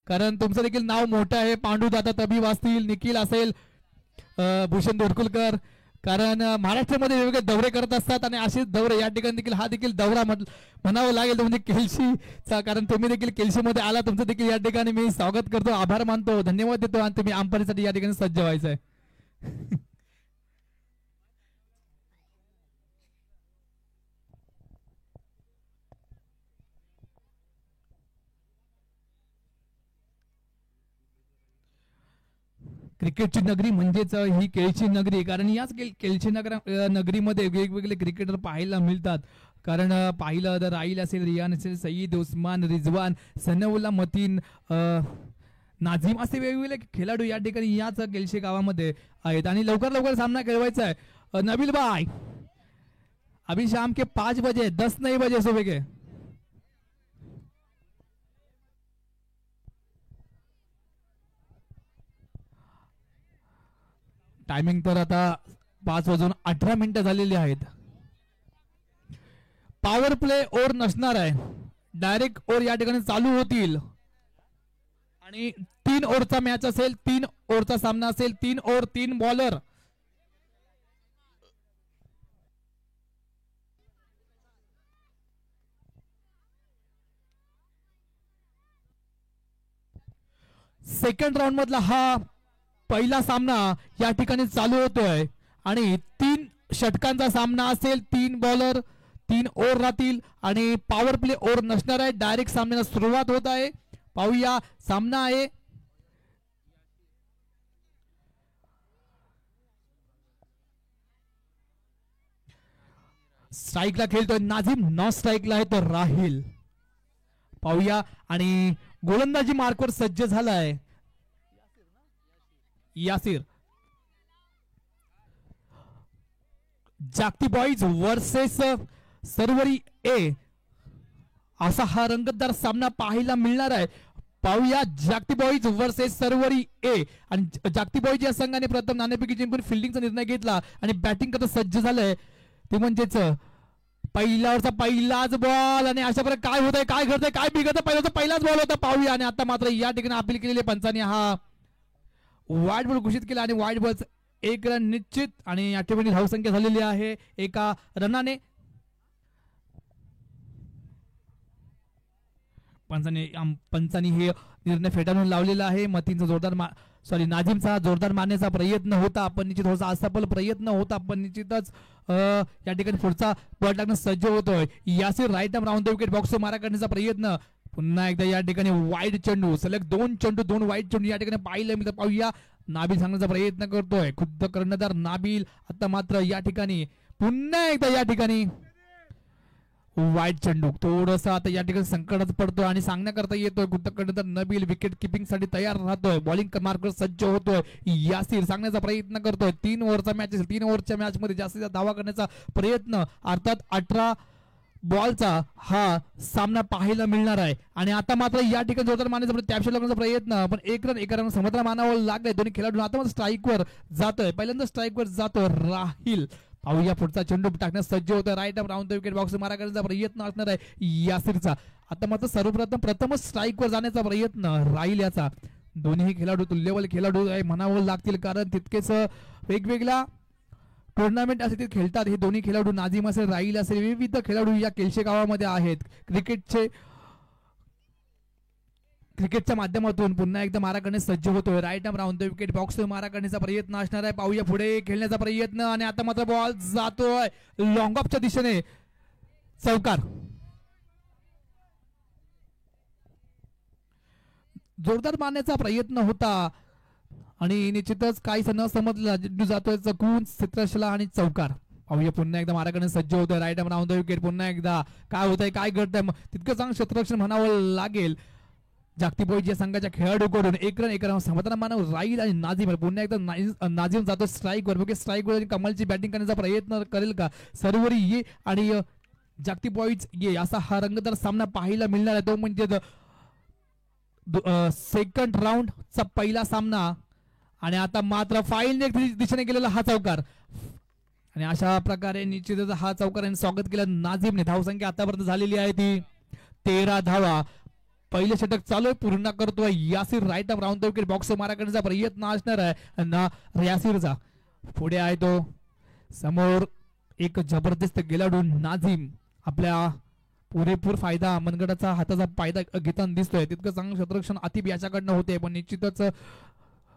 कारण तुमचं देखील नाव मोठं आहे. पांडू दादा तबीब असतील, निखिल असेल, भूषण दोरकुलकर, कारण महाराष्ट्रामध्ये वेगवेगळे दौरे करत असतात आणि असेच दौरे या ठिकाणी देखील हा देखील दौरा म्हणावं लागेल म्हणजे केलशीचा, कारण तुम्ही देखील केलशीमध्ये आला. तुमचं देखील या ठिकाणी मी स्वागत करतो, आभार मानतो, धन्यवाद देतो आणि तुम्ही अंपायरीसाठी या ठिकाणी सज्ज व्हायचं आहे. क्रिकेटची नगरी म्हणजेच ही केळची नगरी, कारण याच केळची नगरीमध्ये वेगवेगळे क्रिकेटर पाहायला मिळतात. कारण पाहिलं तर राहील असेल, रियान असेल, सईद, उस्मान, रिजवान, सनौल्ला, मतीन, नाझीम असे वेगवेगळे खेळाडू या ठिकाणी याच केळशी गावामध्ये आहेत आणि लवकर लवकर सामना खेळवायचा आहे. नबील भाई, अभी शाम के 5 बजे 10 नहीं बजे सुबह के. टायमिंग तर आता 5:18 झालेली आहेत. पॉवर प्ले ओव्हर नसणार आहे, डायरेक्ट ओव्हर या ठिकाणी चालू होतील आणि 3 ओव्हरचा मॅच असेल, 3 ओव्हरचा सामना असेल, 3 ओव्हर 3 बॉलर. सेकंड राऊंड मधला हा पहिला सामना या ठिकाणी चालू होतोय आणि 3 षटकांचा सामना असेल, 3 बॉलर 3 ओव्हर राहतील आणि पॉवर प्ले ओव्हर नसणार आहे. डायरेक्ट सामन्याला सुरुवात होत आहे. पाहूया, सामना आहे स्ट्राईकला खेळतोय नाझीम, नॉन स्ट्राईकला आहे तो राहिल. पाहूया आणि गोलंदाजी मार्कवर सज्ज झालाय यासिर. जागती बॉईज वर्सेस सरवरी ए असा हा रंगतदार सामना पाहायला मिळणार आहे. पाहूया, जागती बॉईज वर्सेस सरवरी ए. आणि जागती बॉईज या संघाने प्रथम नाणेफेकी जिंकून फिल्डिंगचा निर्णय घेतला आणि बॅटिंग करता सज्ज झालंय. ते म्हणजेच पहिल्यावरचा पहिलाच बॉल आणि अशा प्रकारे काय होतंय, काय घडतंय, काय बिघडतं. पहिलाच बॉल होता. पाहूया आणि आता मात्र या ठिकाणी अपील केलेले पंचांनी हा वाईट बॉल घोषित केला आणि वाईट बॉल 1 रन निश्चित आणि आठवणी धावसंख्या झालेली आहे 1 रनाने. पंचांनी हे निर्णय फेटाळून लावलेला आहे. मतीनचा जोरदार नाझीमचा जोरदार मारण्याचा प्रयत्न होता, पण निश्चित होता असफल प्रयत्न होता, पण निश्चितच या ठिकाणी पुढचा बॉल टाकणं सज्ज होतोय. Yasir right arm round the wicket box मारा करण्याचा प्रयत्न. पुन्हा एकदा या ठिकाणी वाईड चेंडू, सलग 2 चेंडू 2 वाईड चेंडू या ठिकाणी पाहिलं मी. तर पाहूया, नाबिल सांगण्याचा प्रयत्न करतोय खुद्द कर्णधार नाबिल. आता मात्र या ठिकाणी पुन्हा एकदा या ठिकाणी वाईड चेंडू, थोडस आता या ठिकाणी संकटात पडतोय आणि सांगण्याकरता येतोय खुद्द कर्णधार नबील विकेट किपिंग साठी तयार राहतोय. बॉलिंग मार्कर सज्ज होतोय. यासिर सांगण्याचा प्रयत्न करतोय. 3 ओव्हरचा मॅच असेल, 3 ओव्हरच्या मॅच मध्ये जास्तीत जास्त धावा करण्याचा प्रयत्न, अर्थात 18 बॉलचा हा सामना पाहायला मिळणार आहे. आणि आता मात्र या ठिकाणी जोरदार मारण्याचा टॅपशॉट लागण्याचा प्रयत्न, पण 1 रन 1 रन समजला मानावं लागलंय दोन्ही खेळाडू. आता मात्र स्ट्राईकवर जातोय, पहिल्यांदा स्ट्राईकवर जातोय राहिल. पाहूया, पुढचा चेंडू टाकण्यास सज्ज होतं. Right arm round the wicket box मारा करण्याचा प्रयत्न असणार आहे यासिरचा. आता मात्र प्रथमच स्ट्राईकवर जाण्याचा प्रयत्न राहील याचा. दोन्ही खेळाडू तुल्यबल खेळाडू म्हणावं लागतील, कारण तितकेच वेगवेगळ्या टुर्नामेंट असे ते खेळतात हे दोन्ही खेळाडू. नाझीम असेल, राहील असेल, विविध खेळाडू या केलशे गावामध्ये आहेत. क्रिकेटच्या माध्यमातून पुन्हा एकदा मारा करण्यास सज्ज होतोय. Right arm round the wicket box मारा करण्याचा प्रयत्न असणार आहे. पाहूया, पुढे खेळण्याचा प्रयत्न आणि आता मात्र बॉल जातोय लॉंग ऑफच्या दिशेने, चौकार. जोरदार मारण्याचा प्रयत्न होता आणि निश्चितच काहीच न समजलं, जातोय चकून क्षेत्रशला आणि चौकार. पाहूया, पुन्हा एकदा मारा करण्यास सज्ज होतोय. Right arm round the wicket. पुन्हा एकदा काय होतंय, काय घडतंय, तितकं चांगलं क्षेत्ररक्षण म्हणावं लागेल जागतिक बॉईज या संघाच्या खेळाडूकडून. 1 रन 1 रन समाधान मानव राहील आणि नाझीम. पुन्हा एकदा नाझीम जातो स्ट्राईकवर. बघे, स्ट्राईकवर कमालची बॅटिंग करण्याचा प्रयत्न करेल का सरवरी ये आणि जागतिक बॉईज ये, असा हा रंगतदार सामना पाहायला मिळणार आहे. तो म्हणजे सेकंड राऊंडचा पहिला सामना आणि आता मात्र फाईल दिशेने गेलेला हा चौकार. आणि अशा प्रकारे निश्चितच हा चौकार स्वागत केलं नाझीमने. धावसंख्या आतापर्यंत झालेली आहे ती 13 धावा. पहिले षटक चालू आहे, पूर्ण करतोय Yasir. Right arm round the wicket, box मारा करण्याचा प्रयत्न असणार आहे ना यासिरचा. पुढे आहे तो समोर एक जबरदस्त खेळाडू नाझीम. आपल्या पुरेपूर फायदा मनगडाचा हाताचा फायदा घेताना दिसतोय. तितकं चांगलं क्षेत्ररक्षण आतिफ याच्याकडनं होते, पण निश्चितच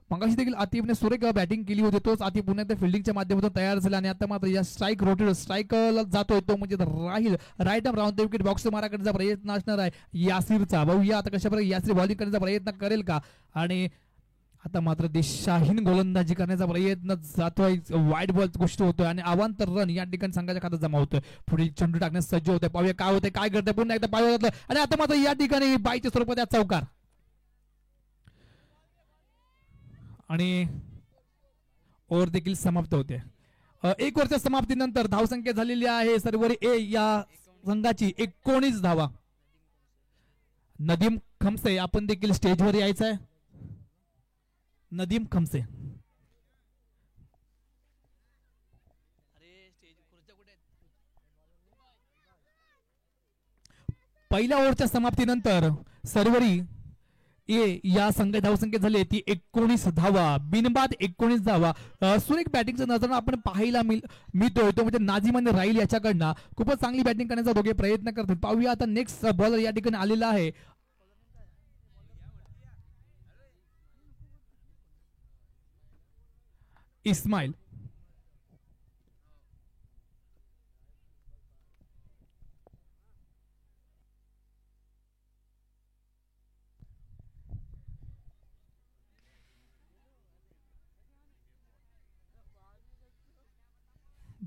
मगाशी देखील आतिफने सुरेख बॅटिंग केली होती. तोच आतिफ पुन्हा एकदा फिल्डिंगच्या माध्यमातून तयार झाला आणि आता मात्र या स्ट्राईकला जातोय तो म्हणजे राहील. Right arm round the wicket, box मारा करण्याचा प्रयत्न असणार आहे यासिरचा. बघूया आता कशा प्रकारे यासिर बॉलिंग करण्याचा प्रयत्न करेल का. आणि आता मात्र दिशाहीन गोलंदाजी करण्याचा प्रयत्न जातोय. वाईट बॉल गोष्ट होतोय आणि अवांतर रन या ठिकाणी संघाच्या खात्यात जमा होतोय. पुढील चेंडू टाकण्यास सज्ज होतोय. पाहूया काय होतंय, काय करतोय. पुन्हा एकदा पाय घातलं आणि आता मात्र या ठिकाणी बाईच्या स्वरूपात चौकार आणि ओव्हर देखील समाप्त होते. 1 ओव्हरच्या समाप्तीनंतर धावसंख्या झालेली आहे सर्वरी ए या संघाची 19 धावा. नदीम खमसे आपण देखील स्टेजवर यायचं आहे. नदीम खमसे पहिल्या ओव्हरच्या समाप्तीनंतर सर्वरी ए या धावसंख्या झाली ती 19 धावा, बिनबाद 19 धावा. सुरेख बॅटिंगचा नजर आपण पाहायला मिळतोय तो म्हणजे नाझीम आणि राहील याच्याकडनं खूपच चांगली बॅटिंग करण्याचा दोघे प्रयत्न करतात. पाहूया आता नेक्स्ट बॉलर या ठिकाणी आलेला आहे इस्माईल.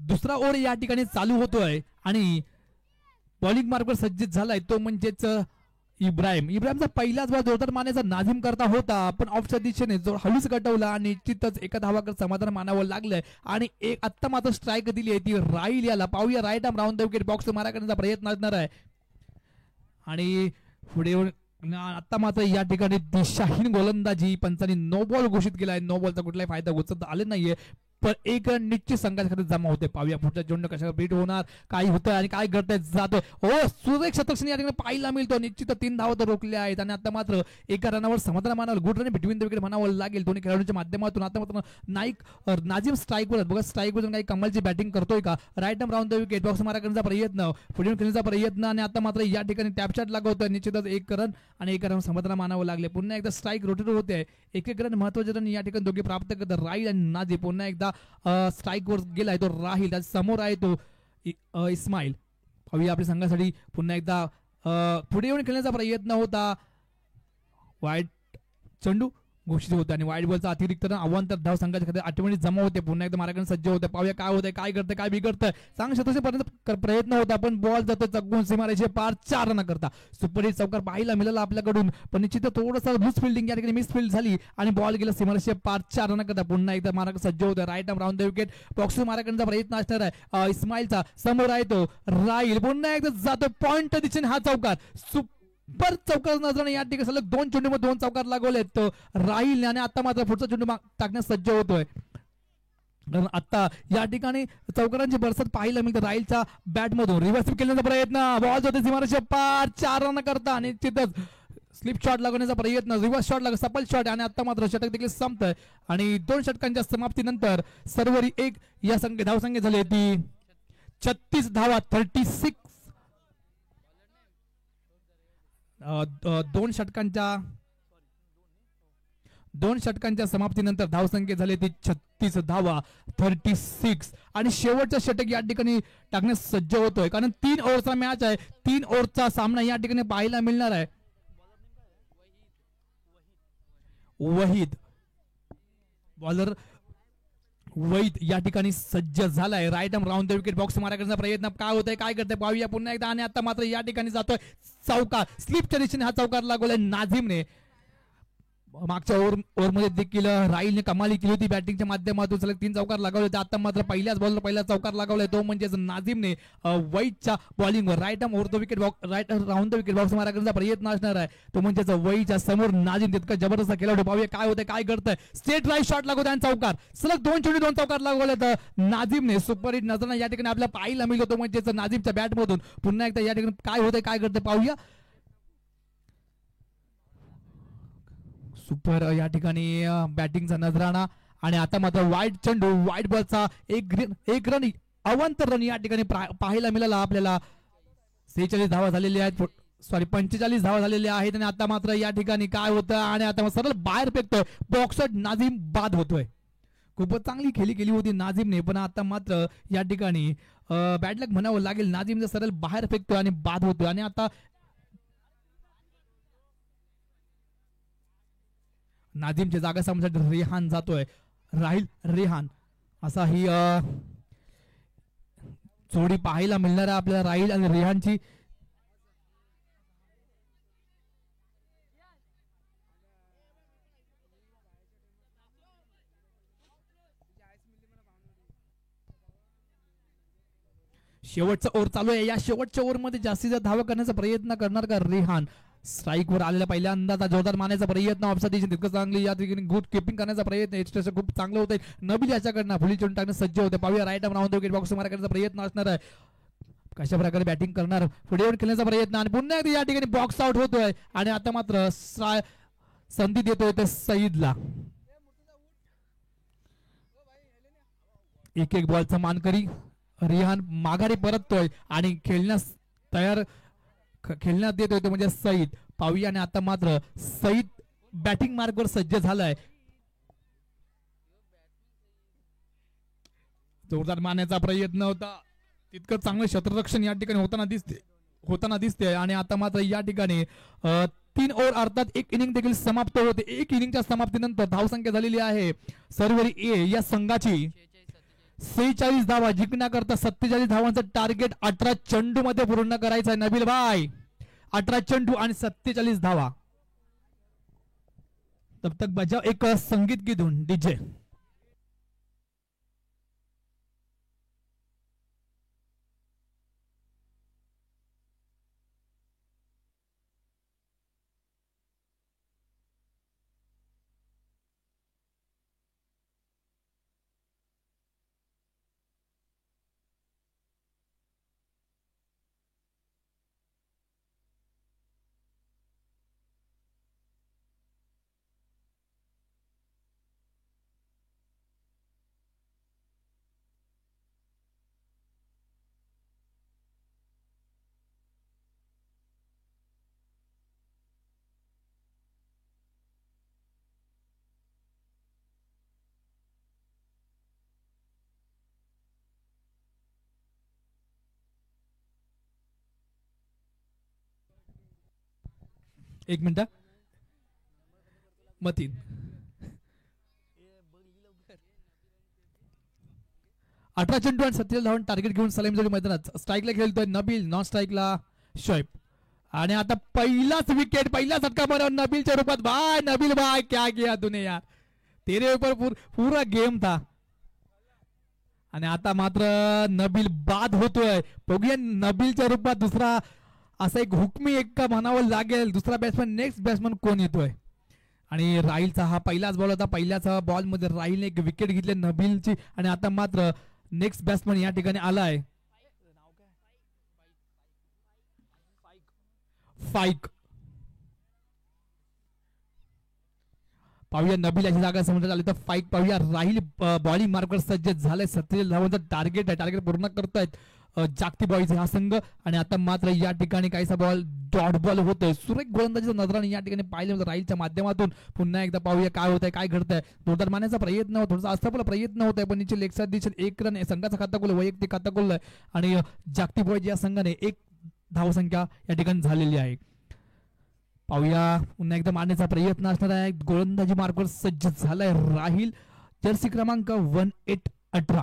दुसरा ओव्हर या ठिकाणी चालू होतोय आणि बॉलिंग मार्कवर सज्जित झालाय तो म्हणजेच इब्राहिमचा पहिलाच बॉल जोरदार मारण्याचा नाझीम करता होता, पण ऑफच्या दिशेने जो हळूच गटवला आणि निश्चितच एका धावाकर समाधान मानावं लागलंय आणि एक आत्ता मात्र स्ट्राईक दिली आहे ती राहील याला. पाहूया right arm round the wicket, box मारा करण्याचा प्रयत्न असणार आहे आणि पुढे आता मात्र या ठिकाणी दिशाहीन गोलंदाजी पंचांनी नो बॉल घोषित केला आहे. नो बॉलचा कुठलाही फायदा उचलता आले नाहीये, पण एक रन निश्चित संघाच्या खात्यात जमा होते. पाहूया पुढच्या चेंडू कशा बीट होणार, काय होतं आणि काय घडतंय जातोय. हो सुरेख शतक या ठिकाणी पाहायला मिळतो. निश्चित 3 धावा तर रोखल्या आहेत आणि आता मात्र एका रनावर समाधान मानावं, good run between the wicket म्हणावं लागेल दोन्ही खेळाडूंच्या माध्यमातून. आता मात्र नाझीम स्ट्राईकवर बघा, स्ट्राईकवर काही कमालची बॅटिंग करतोय का. Right arm round the wicket, box मारा करण्याचा प्रयत्न, पुढे खेळण्याचा प्रयत्न आणि आता मात्र या ठिकाणी टॅपशॉट लागवतोय. निश्चितच 1 रन आणि 1 रन समाधान मानावं लागले. पुन्हा एकदा स्ट्राईक रोटेट होते. 1 रन महत्वाचे रन या ठिकाणी दोघे प्राप्त करतात. राहील आणि नाझीम. पुन्हा एकदा स्ट्राईक वर गेलाय तो राहील, समोर आहे तो इस्माईल. पाहूया आपल्या संघासाठी पुन्हा एकदा पुढे येऊन खेळण्याचा प्रयत्न होता. वाईट चेंडू घोषित होता आणि वाईट बॉलचा अतिरिक्त अवांतर धाव संघाच्या खात्यात आठवणी जमा होते. पुन्हा एकदा माराकडे सज्ज होते. पाहूया काय होतंय, काय करतंय, काय बिघडतंय. चांगल्या शतकापर्यंत प्रयत्न होता पण बॉल जातो चकवून सीमारेषे पार 4 रन करता. सुपरहिट चौकार पाहायला मिळाला आपल्याकडून, पण निश्चित थोडंसं लूज फिल्डिंग या ठिकाणी मिस फील्ड झाली आणि बॉल गेला सीमारेषे पार 4 रन करता. पुन्हा एकदा माराकडे सज्ज होतं. Right arm round the wicket, box माराकडचा प्रयत्न असणार आहे इस्माईलचा. समोर आहे तो राहील. पुन्हा एकदा जातो पॉइंट दिशेने हा चौकार. पर चौकार नजराने या ठिकाणी सलग 2 चेंडूमध्ये 2 चौकार लागवलेत राहील आणि आता मात्र पुढचा चेंडू टाकण्यास सज्ज होतोय. आता या ठिकाणी चौकारांची बरसात पाहायला मिळते राहीलच्या बॅट मधून. रिव्हर्स केल्याचा प्रयत्न, बॉल जाते सीमारेषे पार 4 रन करता आणि निश्चितच स्लिप शॉट लागवण्याचा प्रयत्न, रिव्हर्स शॉट लाग सफल शॉट आणि आता मात्र षटक देखील संपतंय आणि 2 षटकांच्या समाप्तीनंतर सर्वरी एक या धावसंख्या झाली ती 36 धावा. 36 दोन षटकांच्या समाप्तीनंतर धावसंख्या झाली ती 36 धावा. 36 आणि शेवटचा षटक या ठिकाणी टाकण्यास सज्ज होतोय कारण 3 ओव्हरचा मॅच आहे. 3 ओव्हरचा सामना या ठिकाणी पाहायला मिळणार आहे. वहीद बॉलर वैद या ठिकाणी सज्ज झालाय. Right arm round the wicket, box मारा करण्याचा प्रयत्न, काय होतंय, काय करतंय पाहूया पुन्हा एकदा आणि आता मात्र या ठिकाणी जातोय चौकार. स्लिपच्या दिशेने हा चौकार लागवलाय नाझीमने. मागच्या ओव्हरमध्ये देखील राहीलने कमाली केली होती बॅटिंगच्या माध्यमातून, सलग 3 चौकार लागवले होते. आता मात्र पहिल्याच बॉलवर पहिला चौकार लागवलाय तो म्हणजेच नाझीमने वैदच्या बॉलिंगवर. Right arm over the wicket, right round the wicket, box मारा करण्याचा प्रयत्न असणार आहे तो म्हणजेच वैदच्या समोर नाझीम. तितका जबरदस्त खेळाडू. पाहूया काय होतंय, काय करतंय. स्ट्रेट राईट शॉट लागवतोय आणि चौकार. सलग 2 चेंडू 2 चौकार लागवले नाझीमने. सुपरहिट नजरांना या ठिकाणी आपल्याला पाहायला मिळतो म्हणजेच नाझीमच्या बॅट मधून. पुन्हा एकदा या ठिकाणी काय होतंय, काय करतंय पाहूया. सुपर या ठिकाणी बॅटिंगचा नजराणा. आणि आता मात्र वाईट चेंडू, वाईट बॉलचा एक रन, अवंतर रन या ठिकाणी पाहायला मिळाला आपल्याला. 46 धावा झालेल्या आहेत, सॉरी 45 धावा झालेल्या आहेत. आणि आता मात्र या ठिकाणी काय होतं, आणि आता सरळ बाहेर फेकतोय बॉक्सर. नाझीम बाद होतोय. खूपच चांगली खेळी केली होती नाझीमने, पण आता मात्र या ठिकाणी बॅड लक म्हणावं लागेल. नाझीम सरळ बाहेर फेकतोय आणि बाद होतोय. आणि आता नाझीमच्या जागा समजा रेहान जातोय, राहिल रेहान. असा ही जोडी पाहायला मिळणार आहे आपल्याला, राहिल आणि रेहानची. शेवटचा ओव्हर चालू आहे. या शेवटच्या ओव्हरमध्ये जास्तीत जास्त धावा करण्याचा प्रयत्न करणार का रेहान? स्ट्राईक वर आलेला पहिल्या अंदाजा जोरदार मारण्याचा प्रयत्न, ऑफसाइड तितकं चांगली या ठिकाणी गुड कीपिंग करण्याचा प्रयत्न, एक्स्ट्रा खूप चांगलं होतंय. नबील याच्याकडनं फुली चेंडू टाकणं सज्ज होते. पाहूया right arm round wicket box मारण्याचा प्रयत्न असणार आहे. कशा प्रकारे बॅटिंग करणार, पुढे येऊन खेळण्याचा प्रयत्न, आणि पुन्हा एकदा या ठिकाणी बॉक्स आउट होतोय. आणि आता मात्र संधी देतोय ते सईदला. एक बॉलचा मानकरी रेहान माघारी परततोय आणि खेळण्यात देत होते म्हणजे सईद. पाहूया. आणि आता मात्र सईद बॅटिंग मार्कवर सज्ज झालाय. जोरदार मारण्याचा प्रयत्न होता, तितकं चांगलं क्षेत्ररक्षण या ठिकाणी होताना दिसते. आणि आता मात्र या ठिकाणी 3 ओव्हर अर्थात 1 इनिंग देखील समाप्त होते. 1 इनिंगच्या समाप्तीनंतर धावसंख्या झालेली आहे सर्वरी ए या संघाची 46 धावा. जिंकण्याकरता 47 धावांचं टार्गेट 18 चेंडू मध्ये पूर्ण करायचं आहे नबील भाई. 18 चेंडू आणि 47 धावा. तब तक बजाव एक संगीत की धून डीजे. एक मिनिट मतीन. 18 चेंडू आणि 47 धावांचं टार्गेट घेऊन सलामी जोडी मैदानात. स्ट्राईकला खेळतोय नबील, नॉन स्ट्राईकला शोएब. आणि आता पहिलाच विकेट, पहिला झटका मारा नबीलच्या रूपात. भाई नबील भाई क्या किया तूने यार, तेरे ऊपर पूरा गेम था. आणि आता मात्र नबील बाद होतोय. बघूया नबीलच्या रूपात दुसरा असा एक हुकमी एक का म्हणावं लागेल, दुसरा बॅट्समन, नेक्स्ट बॅट्समन कोण येतोय. आणि राहिलचा हा पहिलाच बॉल होता. पहिल्याच बॉल मध्ये राहिलने एक विकेट घेतली नबीलची. आणि आता मात्र नेक्स्ट बॅट्समन या ठिकाणी आलाय फाईक. पाहूया नबील याची जागा समजण्यात आली तर फाईक. पाहूया राहिल बॉलिंग मार्कवर सज्ज झालाय. 47 धावांचं टार्गेट आहे, टार्गेट पूर्ण करतायत जागतिक बॉईज हा संघ. आणि आता मात्र या ठिकाणी काहीसा बॉल डॉट बॉल होतोय. सुरेख गोलंदाजीचा नजराने या ठिकाणी पाहिलं राहिलच्या माध्यमातून. पुन्हा एकदा पाहूया काय होतंय, काय घडतंय. जोरदार मारण्याचा प्रयत्न, थोडासा अस्थापला प्रयत्न होत आहे, पण निचे लेग साइड दिशेत 1 रन संघाचा खाता खोल, वैयक्तिक खाता खोललाय. आणि जागतिक बॉईज या संघाने 1 धावसंख्या या ठिकाणी झालेली आहे. पाहूया पुन्हा एकदा मारण्याचा प्रयत्न असणार आहे. गोलंदाजी मार्कवर सज्ज झालाय राहिल, जर्सी क्रमांक 1818.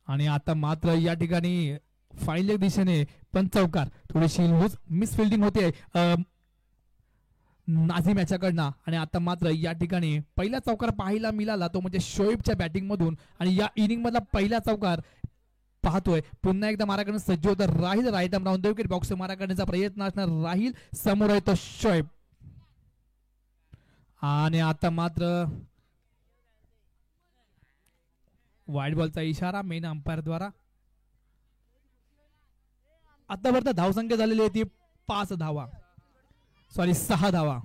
आणि आता मात्र या ठिकाणी फाईनल दिशेने पण चौकार, थोडीशी मिस फिल्डिंग होते नाझीम याच्याकडनं. आणि आता मात्र या ठिकाणी पहिला चौकार पाहायला मिळाला तो म्हणजे शोएबच्या बॅटिंग मधून. आणि या इनिंग मधला पहिला चौकार पाहतोय. पुन्हा एकदा मारा करण्यास सज्ज होतं राहिल. Right arm round wicket box मारा करण्याचा प्रयत्न असणार राहिल. समोर आहे तो शोएब. आणि आता मात्र वाईट बॉलचा इशारा मेन अंपायर द्वारा. आतापर्यंत धावसंख्या झालेली आहे ती 5 धावा, सॉरी 6 धावा.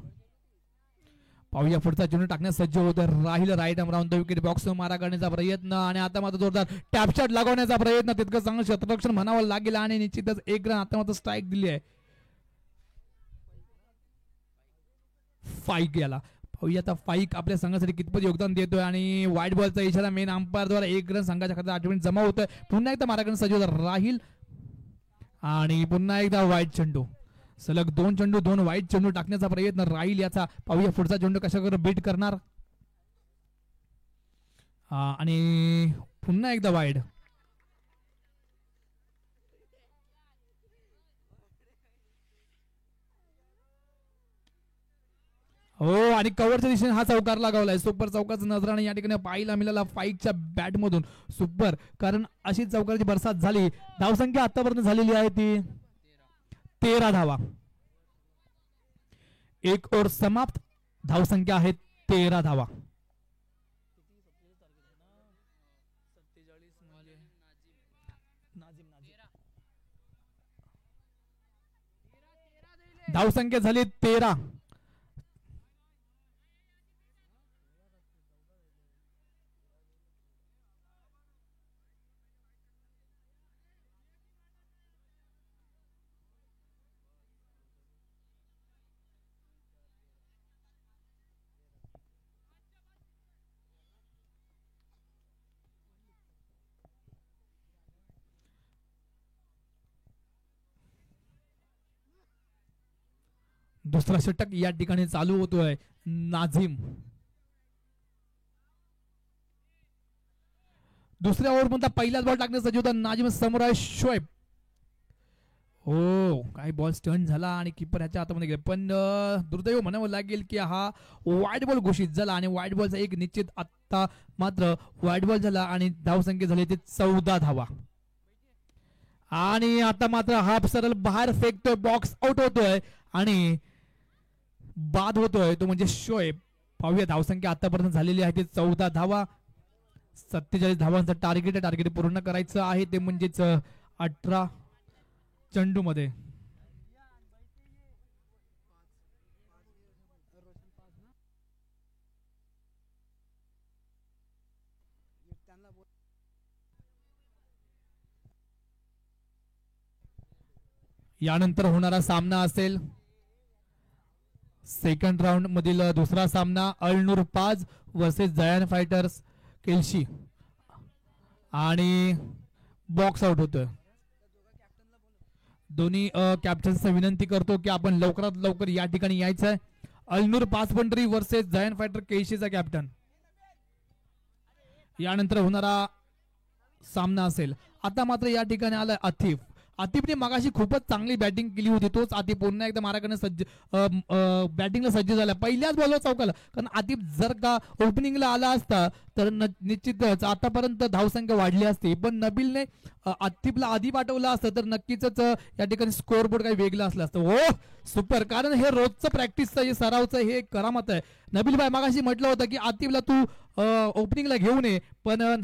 पाहूया पुढचा चेंडू टाकण्यास सज्ज होत राहील right arm round the wicket box मारा करण्याचा प्रयत्न आणि आता मात्र जोरदार टॅपशॉट लागवण्याचा प्रयत्न तितकं चांगलं क्षेत्ररक्षण म्हणावं लागेल आणि निश्चितच एक रन आता मात्र स्ट्राईक दिली आहे फाईक याला. पाहूया आता फाईक आपल्या संघासाठी कितपत योगदान देतोय आणि वाईट बॉलचा इशारा मेन अंपायर द्वारा एक रन संघाच्या खात्यात आठवणी जमा होतोय. पुन्हा एकदा मारा करण्यास सज्ज राहील आणि पुन्हा एकदा वाईट चेंडू सलग 2 चेंडू 2 वाईट चेंडू टाकण्याचा प्रयत्न राहील याचा. पाहूया पुढचा चेंडू कशा बीट करणार आणि पुन्हा एकदा वाईड. हो आणि कव्हरच्या दिशेने हा चौकार लगावलाय. सुपर चौकाचा नजराने या ठिकाणी पाहायला मिळाला फाईकच्या बॅट मधून. सुपर कारण अशी चौकाराची बरसात झाली. धावसंख्या आतापर्यंत झालेली आहे ती 13 धावा. एक ओव्हर समाप्त. धावसंख्या आहे 13 धावा. धावसंख्या झाली 13. दुसरा षटक या ठिकाणी चालू होतोय. नाझिम दुसऱ्या ओव्हर मध्ये पहिलाच बॉल टाकण्याचा सज्ज होता. नाझिम समोर आहे शोएब. हो काही बॉल स्टन झाला आणि किपर ह्याच्या हातामध्ये गेला पण दुर्दैव म्हणावं लागेल की हा वाईट बॉल घोषित झाला आणि वाईट बॉलचा एक निश्चित आत्ता मात्र वाईट बॉल झाला आणि धावसंख्या झाली ते 14 धावा. आणि आता मात्र हा सरळ बाहेर फेकतोय. बॉक्स आउट होतोय आणि बाद होतोय तो म्हणजे शोएब. पाहूया धावसंख्या आतापर्यंत झालेली आहे ते 14 धावा. 47 धावांचं टार्गेट पूर्ण करायचं आहे ते म्हणजेच 18 चेंडू मध्ये. यानंतर होणारा सामना असेल सेकंड राऊंड मधील दुसरा सामना अल्नूर पाज वर्सेस जयान फायटर्स केल्शी आणि बॉक्स आउट होतोय. दोन्ही कॅप्टन्सना विनंती करतो की आपण लवकरात लवकर या ठिकाणी यायचं आहे. अल्नूर पाचपंढरी वर्सेस जयंट फायटर केशीचा कॅप्टन. यानंतर होणारा सामना असेल. आता मात्र या ठिकाणी आलाय आतिफ. आतिफने मगाशी खूपच चांगली बॅटिंग केली होती. तोच आतिफ पुन्हा एकदा मारा करण्यास सज्ज बॅटिंगला सज्ज झाला. पहिल्याच बॉलवर चौकाला कारण आतिफ जर का ओपनिंगला आला असता तर निश्चितच आतापर्यंत धावसंख्या वाढली असती. पण नबीलने आतिफला आधी पाठवलं असतं तर नक्कीच या ठिकाणी स्कोर बोर्ड काही वेगळं असलं असतं. हो सुपर कारण हे रोजचं प्रॅक्टिसचं हे सरावचं हे करामत आहे. नबील भाई मगाशी म्हटलं होतं की आतिफला तू ओपनिंगला घेऊन ये पण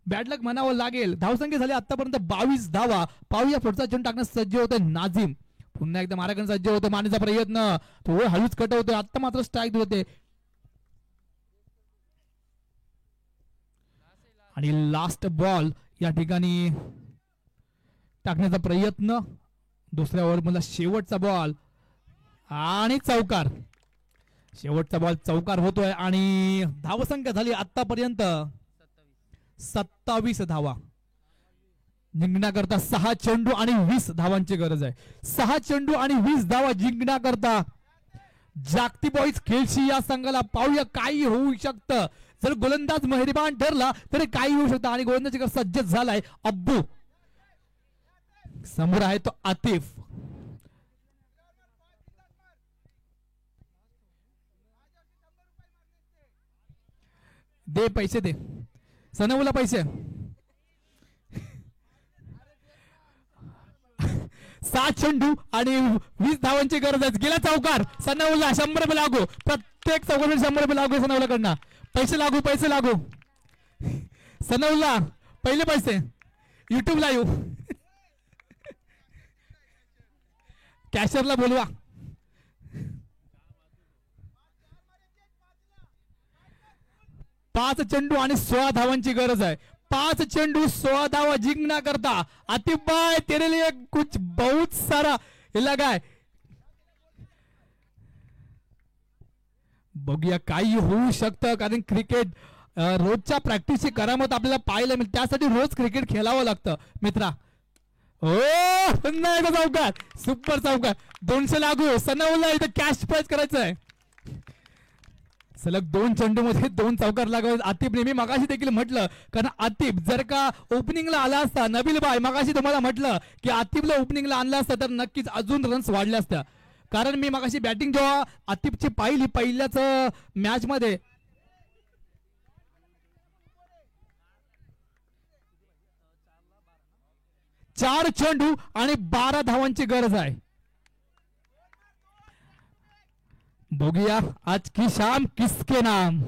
बॅड लक म्हणावं लागेल. धावसंख्या झाली आतापर्यंत 22 धावा. पाहूया पुढचा चेंडू टाकण्यास सज्ज होतोय नाझिम. पुन्हा एकदा मारा करण्यास सज्ज होतो. मारण्याचा प्रयत्न तो हळूच कटवतोय. आता मात्र स्ट्राईक होते आणि लास्ट बॉल या ठिकाणी टाकण्याचा प्रयत्न. दुसऱ्या ओव्हर मध्ये शेवटचा बॉल आणि चौकार. शेवटचा बॉल चौकार होतोय आणि धावसंख्या झाली आतापर्यंत 27 धावा. जिंकण्याकरता 6 चेंडू आणि 20 धावांची गरज आहे. 6 चेंडू आणि 20 धावा जिंकण्याकरता जागतिक बॉईज खेळशी या संघाला. पाहूया काही होऊ शकतं. जर गोलंदाज मेहरबान ठरला तर काही होऊ शकतं आणि गोलंदाजी सज्ज झालाय अब्बू. समोर आहे तो आतिफ. दे पैसे दे सनवला पैसे. 7 चेंडू आणि 20 धावांची गरज आहे. गेला चौकार. सनवला 100 रुपये लागू. प्रत्येक चौकार 100 रुपये लागू. सनवला कडनं पैसे लागू पैसे लागू. सनवला पहिले पैसे युट्यूब लाईव्ह कॅशरला बोलवा. 5 चेंडू आणि 16 धावांची गरज आहे. 5 चेंडू 16 धावा जिंकण्याकरता आतिफ भाई तेरे लिए कुछ बहुत सारा लगा है. बघूया काही होऊ शकतं, कारण क्रिकेट रोजच्या प्रॅक्टिसची करामत आपल्याला पाहायला मिळते. त्यासाठी रोज क्रिकेट खेळावं लागतं मित्रा. ओ पुन्हा एकदा चौकार, सुपर चौकार, 200 लागू. सनाऊला इथं कॅश प्राइज करायचं आहे. सलग 2 चेंडू मध्ये 2 चौकार लागत आतिफ नेहमी. मगाशी देखील म्हटलं, कारण आतिफ जर का ओपनिंगला आला असता, नबील भाई मगाशी तुम्हाला म्हटलं की आतिफला ओपनिंगला आणला असता तर नक्कीच अजून रन्स वाढल्या असत्या. कारण मी मगाशी बॅटिंग जेव्हा आतिफची पाहिली पहिल्याच मॅच मध्ये, 4 चेंडू आणि 12 धावांची गरज आहे. बघूया आज की शाम किसके नाम.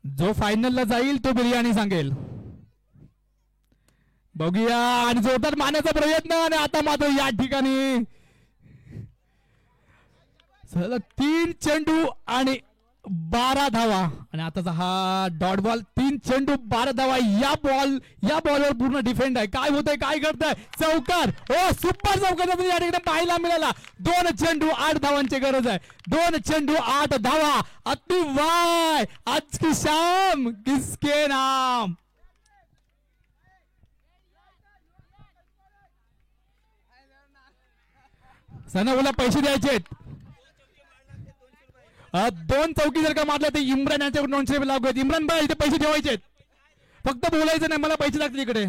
जो फायनलला जाईल तो बिर्याणी सांगेल. बघूया आणि जोरदार मारण्याचा प्रयत्न. आणि आता मात्र या ठिकाणी 3 चेंडू आणि 12 धावा. आणि आताचा हा डॉट बॉल. 3 चेंडू 12 धावा. या बॉलवर पूर्ण डिफेंड आहे. काय होतंय, काय करताय, चौकार. ओ सुपर चौकार या ठिकाणी पाहायला मिळाला. 2 चेंडू 8 धावांची गरज आहे. 2 चेंडू 8 धावा. आतिफ भाई आज की शाम किसके नाम. सनाऊला पैसे द्यायचे. 2 चौकी जर का मारल्या तर इम्रान यांच्याकडून 200 रुपये लागू आहेत. इम्रान भाई इथे पैसे ठेवायचे, फक्त बोलायचं नाही मला पैसे लागतील इकडे.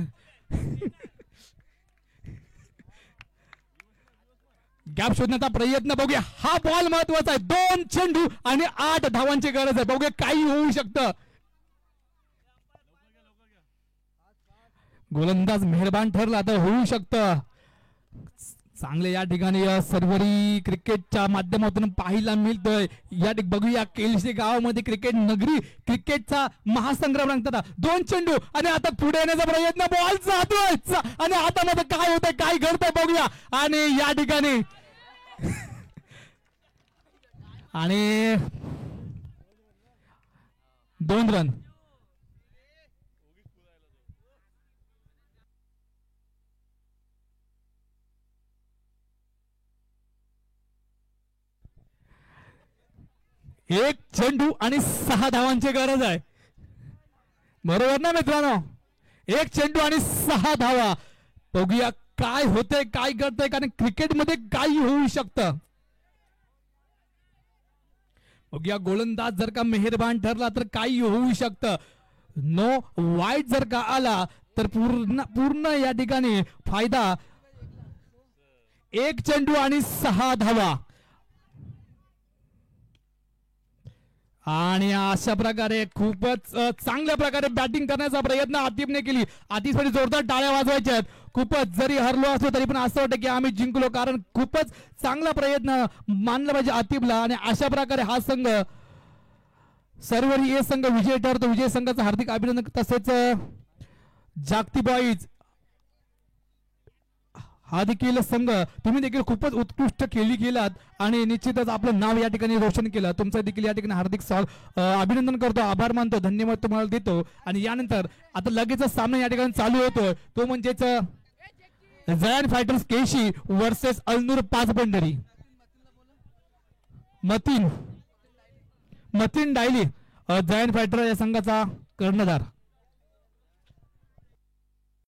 गॅप शोधण्याचा प्रयत्न. बघूया हा बॉल महत्वाचा आहे. 2 चेंडू आणि 8 धावांची गरज आहे. बघूया काही होऊ शकतं. गोलंदाज मेहरबान ठरला तर होऊ शकतं. चांगले या ठिकाणी सर्वरी क्रिकेटच्या माध्यमातून पाहायला मिळतोय. या बघूया केलशी गावामध्ये क्रिकेट नगरी, क्रिकेटचा महासंग्राम रंगतात. 2 चेंडू आणि आता पुढे येण्याचा प्रयत्न. बॉल जातोय आणि आता मध्ये काय होतंय, काय घडतंय बघूया. आणि या ठिकाणी आणि 2 रन. एक चेंडू आणि 6 धावांची गरज आहे. बरोबर ना मित्रांनो. 1 चेंडू आणि 6 धावा. बघूया काय होतंय, काय करतंय, कारण क्रिकेटमध्ये काही होऊ शकतं. बघूया गोलंदाज जर का मेहरबान ठरला तर काही होऊ शकतं. नो वाईट जर का आला तर पूर्ण या ठिकाणी फायदा. 1 चेंडू आणि 6 धावा. आणि अशा प्रकारे खूपच चांगल्या प्रकारे बॅटिंग करण्याचा प्रयत्न आतिफने केली. आतिफसाठी जोरदार टाळ्या वाजवायच्या आहेत. खूपच जरी हरलो असलो तरी पण असं वाटतं की आम्ही जिंकलो, कारण खूपच चांगला प्रयत्न मानला पाहिजे आतिफला. आणि अशा प्रकारे हा संघ सर्वरी ए संघ विजय ठरतो. विजय संघाचं हार्दिक अभिनंदन. तसेच जागतिक बॉईज हा देखील संघ तुम्ही देखील खूपच उत्कृष्ट खेळी केलात आणि निश्चितच आपलं नाव या ठिकाणी रोशन केलं. तुमचं देखील या ठिकाणी हार्दिक अभिनंदन करतो, आभार मानतो, धन्यवाद तुम्हाला देतो. आणि यानंतर आता लगेच सामना या ठिकाणी चालू होतोय. तो म्हणजेच जायंट फायटर्स केशी वर्सेस अलनूर पाचबंडरी. मतीन डायली जायंट फायटर या संघाचा कर्णधार.